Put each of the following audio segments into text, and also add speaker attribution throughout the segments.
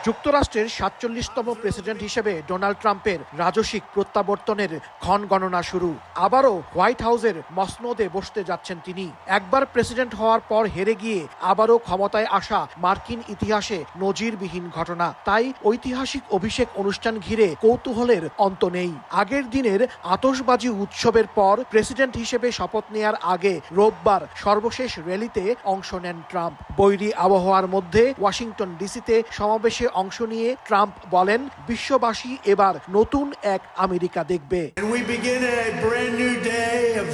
Speaker 1: যুক্তরাষ্ট্রের ৪৭তম প্রেসিডেন্ট হিসেবে ডোনাল্ড ট্রাম্পের রাজস্বিক প্রত্যাবর্তনের ক্ষণগণনা শুরু। আবারও হোয়াইট হাউসের মসনদে বসতে যাচ্ছেন তিনি। একবার প্রেসিডেন্ট হওয়ার পর হেরে গিয়ে আবারও ক্ষমতায় আসা মার্কিন ইতিহাসে নজিরবিহীন ঘটনা। তাই ঐতিহাসিক অভিষেক অনুষ্ঠান ঘিরে কৌতূহলের অন্ত নেই। আগের দিনের আতশবাজি উৎসবের পর প্রেসিডেন্ট হিসেবে শপথ নেয়ার আগে রোববার সর্বশেষ র্যালিতে অংশ নেন ট্রাম্প। বৈরী আবহাওয়ার মধ্যে ওয়াশিংটন ডিসিতে সমাবেশে অংশ নিয়ে ট্রাম্প বলেন, বিশ্ববাসী এবার নতুন এক আমেরিকা দেখবে।
Speaker 2: We begin a brand new day of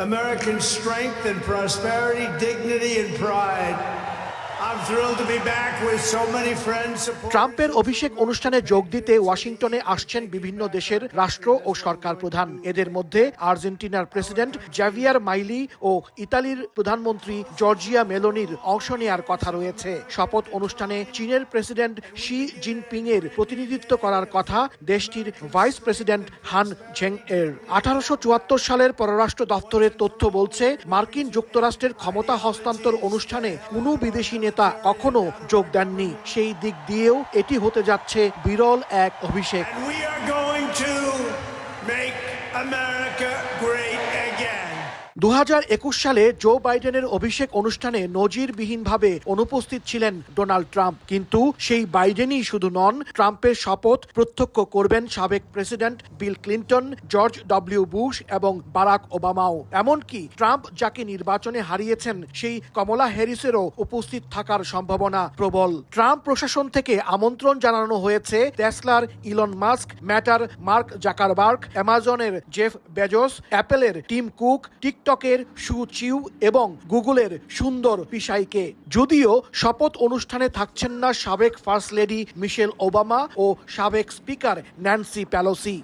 Speaker 2: American strength and prosperity, dignity and pride. I'm thrilled to be back with so many friends.
Speaker 1: ট্রাম্পের অভিষেক অনুষ্ঠানে যোগ দিতে ওয়াশিংটনে আসছেন বিভিন্ন দেশের রাষ্ট্র ও সরকার প্রধান। এদের মধ্যে আর্জেন্টিনার প্রেসিডেন্ট জাভিয়ার মাইলি ও ইতালির প্রধানমন্ত্রী জর্জিয়া মেলোনির অংশ নেওয়ার কথা রয়েছে। শপথ অনুষ্ঠানে চীনের প্রেসিডেন্ট শি জিনপিং এর প্রতিনিধিত্ব করার কথা দেশটির ভাইস প্রেসিডেন্ট হান ঝেং এর। 1874 সালের পররাষ্ট্র দপ্তরের তথ্য বলছে, মার্কিন যুক্তরাষ্ট্রের ক্ষমতা হস্তান্তর অনুষ্ঠানে কোনো বিদেশি নেতা কখনো যোগ দেননি। সেই দিক দিয়েও এটি হতে যাচ্ছে বিরল এক অভিষেক।
Speaker 2: And we are going to make America great again.
Speaker 1: 2021 সালে জো বাইডেনের অভিষেক অনুষ্ঠানে নজিরবিহীনভাবে অনুপস্থিত ছিলেন ডোনাল্ড ট্রাম্প। কিন্তু সেই বাইডেনই শুধু নন, ট্রাম্পের শপথ প্রত্যক্ষ করবেন সাবেক president Bill Clinton, George W Bush এবং বারাক ওবামাও। এমনকি ট্রাম্প যাকে নির্বাচনে হারিয়েছেন সেই কমলা হ্যারিসেরও উপস্থিত থাকার সম্ভাবনা প্রবল। ট্রাম্প প্রশাসন থেকে আমন্ত্রণ জানানো হয়েছে টেসলার ইলন মাস্ক, ম্যাটার মার্ক জাকারবার্গ, অ্যামাজনের জেফ বেজোস, অ্যাপেলের টিম কুক, টিকটকের সু চিউ এবং গুগলের সুন্দর পিচাইকে। যদিও শপথ অনুষ্ঠানে থাকছেন না সাবেক ফার্স্ট লেডি মিশেল ওবামা ও সাবেক স্পিকার ন্যান্সি পেলোসি।